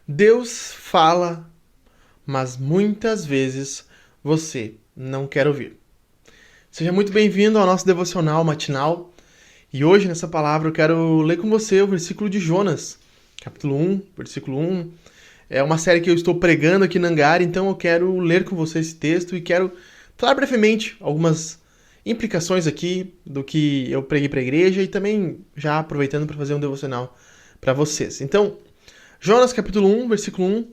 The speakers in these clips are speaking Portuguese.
Deus fala, mas muitas vezes você não quer ouvir. Seja muito bem-vindo ao nosso devocional matinal. E hoje, nessa palavra, eu quero ler com você o versículo de Jonas, capítulo 1, versículo 1. É uma série que eu estou pregando aqui na Angara, então eu quero ler com você esse texto e quero falar brevemente algumas implicações aqui do que eu preguei para a igreja e também já aproveitando para fazer um devocional para vocês. Então, Jonas capítulo 1, versículo 1.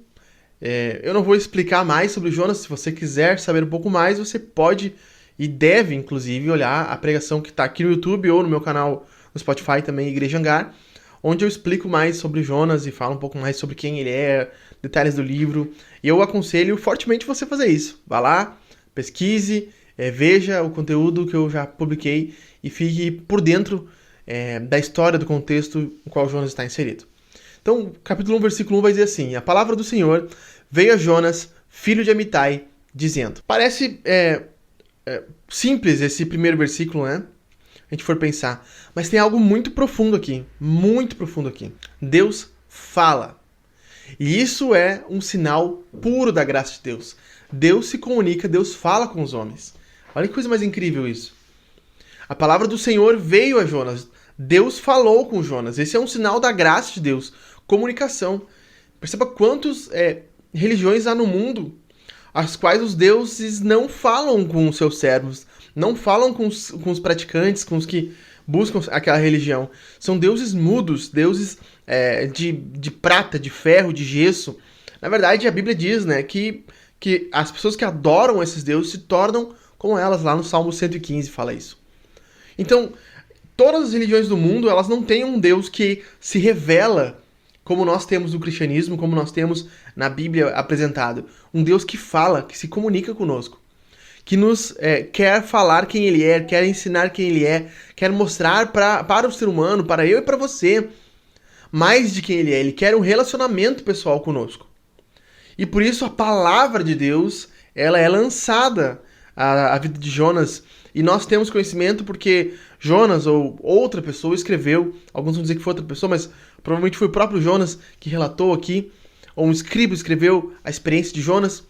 Eu não vou explicar mais sobre Jonas. Se você quiser saber um pouco mais, você pode e deve, inclusive, olhar a pregação que está aqui no YouTube ou no meu canal no Spotify também, Igreja Hangar, onde eu explico mais sobre Jonas e falo um pouco mais sobre quem ele é, detalhes do livro. E eu aconselho fortemente você fazer isso. Vá lá, pesquise, veja o conteúdo que eu já publiquei e fique por dentro da história, do contexto no qual Jonas está inserido. Então, capítulo 1, versículo 1 vai dizer assim: a palavra do Senhor veio a Jonas, filho de Amitai, dizendo. Parece simples esse primeiro versículo, né? A gente for pensar. Mas tem algo muito profundo aqui. Muito profundo aqui. Deus fala. E isso é um sinal puro da graça de Deus. Deus se comunica, Deus fala com os homens. Olha que coisa mais incrível isso. A palavra do Senhor veio a Jonas. Deus falou com Jonas. Esse é um sinal da graça de Deus. Comunicação. Perceba quantas religiões há no mundo as quais os deuses não falam com os seus servos, não falam com os praticantes, com os que buscam aquela religião. São deuses mudos, deuses de prata, de ferro, de gesso. Na verdade, a Bíblia diz, né, que as pessoas que adoram esses deuses se tornam como elas. Lá no Salmo 115 fala isso. Então, todas as religiões do mundo, elas não têm um Deus que se revela como nós temos no cristianismo, como nós temos na Bíblia apresentado. Um Deus que fala, que se comunica conosco, que nos quer falar quem Ele é, quer ensinar quem Ele é, quer mostrar para o ser humano, para eu e para você, mais de quem Ele é. Ele quer um relacionamento pessoal conosco. E por isso a palavra de Deus, ela é lançada à vida de Jonas. E nós temos conhecimento porque Jonas ou outra pessoa escreveu, alguns vão dizer que foi outra pessoa, mas provavelmente foi o próprio Jonas que relatou aqui, ou um escriba escreveu a experiência de Jonas,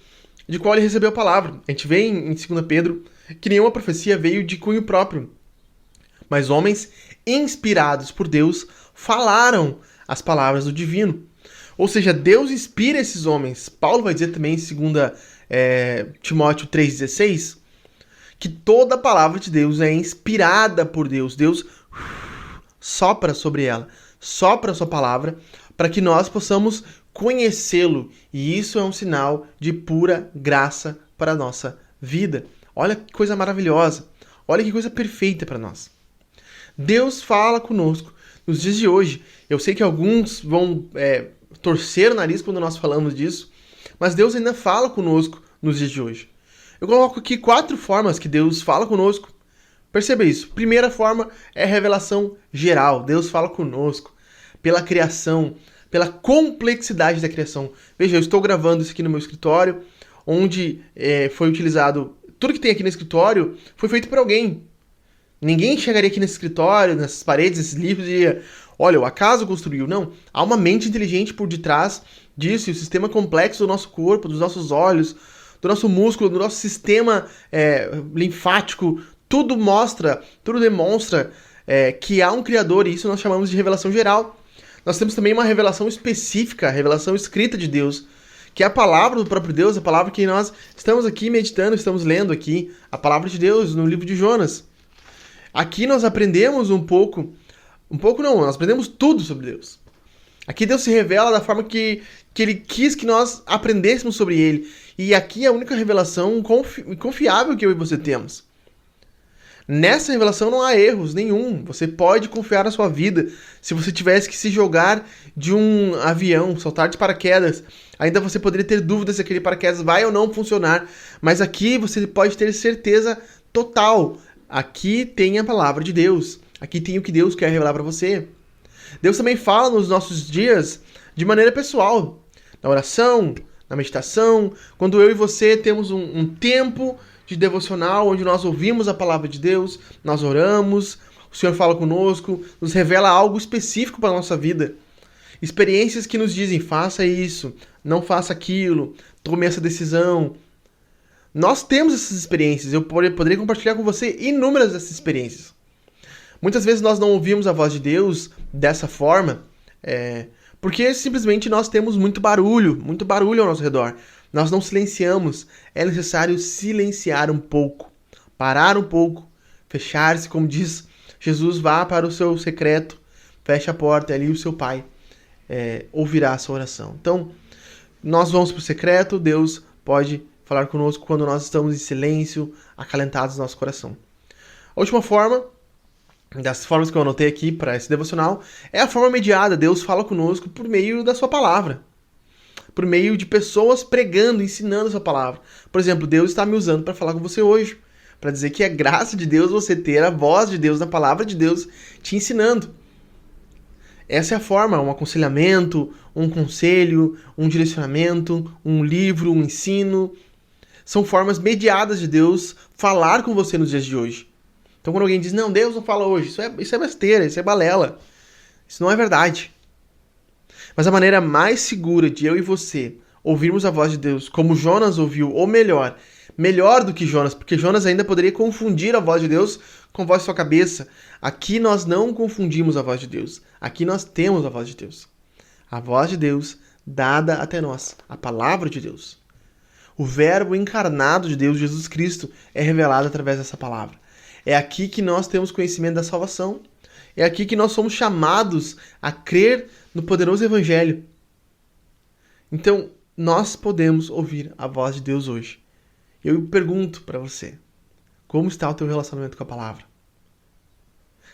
de qual ele recebeu a palavra. A gente vê em 2 Pedro que nenhuma profecia veio de cunho próprio, mas homens inspirados por Deus falaram as palavras do divino. Ou seja, Deus inspira esses homens. Paulo vai dizer também em 2 Timóteo 3,16, que toda a palavra de Deus é inspirada por Deus. Deus sopra sobre ela, sopra a sua palavra, para que nós possamos conhecê-lo. E isso é um sinal de pura graça para a nossa vida. Olha que coisa maravilhosa. Olha que coisa perfeita para nós. Deus fala conosco nos dias de hoje. Eu sei que alguns vão torcer o nariz quando nós falamos disso, mas Deus ainda fala conosco nos dias de hoje. Eu coloco aqui 4 formas que Deus fala conosco. Perceba isso. Primeira forma é a revelação geral. Deus fala conosco pela criação, pela complexidade da criação. Veja, eu estou gravando isso aqui no meu escritório, onde foi utilizado... Tudo que tem aqui no escritório foi feito por alguém. Ninguém chegaria aqui nesse escritório, nessas paredes, nesses livros e diria: olha, o acaso construiu. Não. Há uma mente inteligente por detrás disso, e o sistema complexo do nosso corpo, dos nossos olhos, do nosso músculo, do nosso sistema linfático, tudo demonstra que há um Criador, e isso nós chamamos de revelação geral. Nós temos também uma revelação específica, a revelação escrita de Deus, que é a palavra do próprio Deus, a palavra que nós estamos aqui meditando, estamos lendo aqui, a palavra de Deus no livro de Jonas. Aqui nós aprendemos nós aprendemos tudo sobre Deus. Aqui Deus se revela da forma que Ele quis que nós aprendêssemos sobre Ele. E aqui é a única revelação confiável que eu e você temos. Nessa revelação não há erros nenhum. Você pode confiar na sua vida. Se você tivesse que se jogar de um avião, saltar de paraquedas, ainda você poderia ter dúvidas se aquele paraquedas vai ou não funcionar. Mas aqui você pode ter certeza total. Aqui tem a palavra de Deus. Aqui tem o que Deus quer revelar para você. Deus também fala nos nossos dias de maneira pessoal. Na oração, na meditação, quando eu e você temos um tempo de devocional, onde nós ouvimos a palavra de Deus, nós oramos, o Senhor fala conosco, nos revela algo específico para a nossa vida. Experiências que nos dizem, faça isso, não faça aquilo, tome essa decisão. Nós temos essas experiências, eu poderia compartilhar com você inúmeras dessas experiências. Muitas vezes nós não ouvimos a voz de Deus dessa forma, porque simplesmente nós temos muito barulho ao nosso redor. Nós não silenciamos, é necessário silenciar um pouco, parar um pouco, fechar-se, como diz Jesus, vá para o seu secreto, feche a porta, e ali o seu Pai ouvirá a sua oração. Então, nós vamos para o secreto, Deus pode falar conosco quando nós estamos em silêncio, acalentados no nosso coração. A última forma, das formas que eu anotei aqui para esse devocional, é a forma mediada. Deus fala conosco por meio da sua palavra, por meio de pessoas pregando, ensinando a sua palavra. Por exemplo, Deus está me usando para falar com você hoje, para dizer que é graça de Deus você ter a voz de Deus, na palavra de Deus, te ensinando. Essa é a forma, um aconselhamento, um conselho, um direcionamento, um livro, um ensino. São formas mediadas de Deus falar com você nos dias de hoje. Então quando alguém diz, não, Deus não fala hoje, isso é besteira, isso é balela. Isso não é verdade. Mas a maneira mais segura de eu e você ouvirmos a voz de Deus, como Jonas ouviu, ou melhor do que Jonas, porque Jonas ainda poderia confundir a voz de Deus com a voz de sua cabeça. Aqui nós não confundimos a voz de Deus. Aqui nós temos a voz de Deus. A voz de Deus dada até nós. A palavra de Deus. O verbo encarnado de Deus, Jesus Cristo, é revelado através dessa palavra. É aqui que nós temos conhecimento da salvação. É aqui que nós somos chamados a crer no poderoso Evangelho. Então, nós podemos ouvir a voz de Deus hoje. Eu pergunto para você, como está o teu relacionamento com a palavra?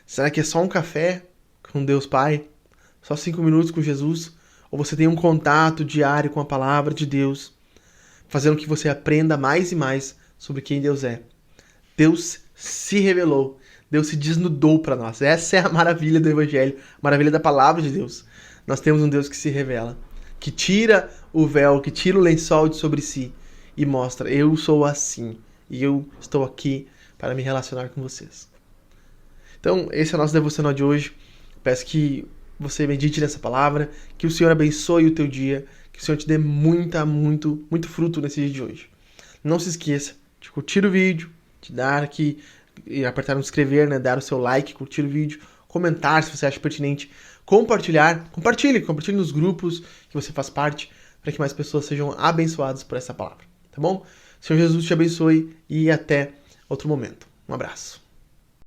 Será que é só um café com Deus Pai? Só 5 minutos com Jesus? Ou você tem um contato diário com a palavra de Deus, fazendo com que você aprenda mais e mais sobre quem Deus é? Deus se revelou, Deus se desnudou para nós. Essa é a maravilha do Evangelho, a maravilha da palavra de Deus. Nós temos um Deus que se revela, que tira o véu, que tira o lençol de sobre si e mostra, eu sou assim, e eu estou aqui para me relacionar com vocês. Então, esse é o nosso devocional de hoje. Peço que você medite nessa palavra, que o Senhor abençoe o teu dia, que o Senhor te dê muito fruto nesse dia de hoje. Não se esqueça de curtir o vídeo, de dar aqui, e apertar no inscrever, né, dar o seu like, curtir o vídeo, comentar se você acha pertinente, compartilhe nos grupos que você faz parte, para que mais pessoas sejam abençoadas por essa palavra, tá bom? Senhor Jesus te abençoe e até outro momento. Um abraço.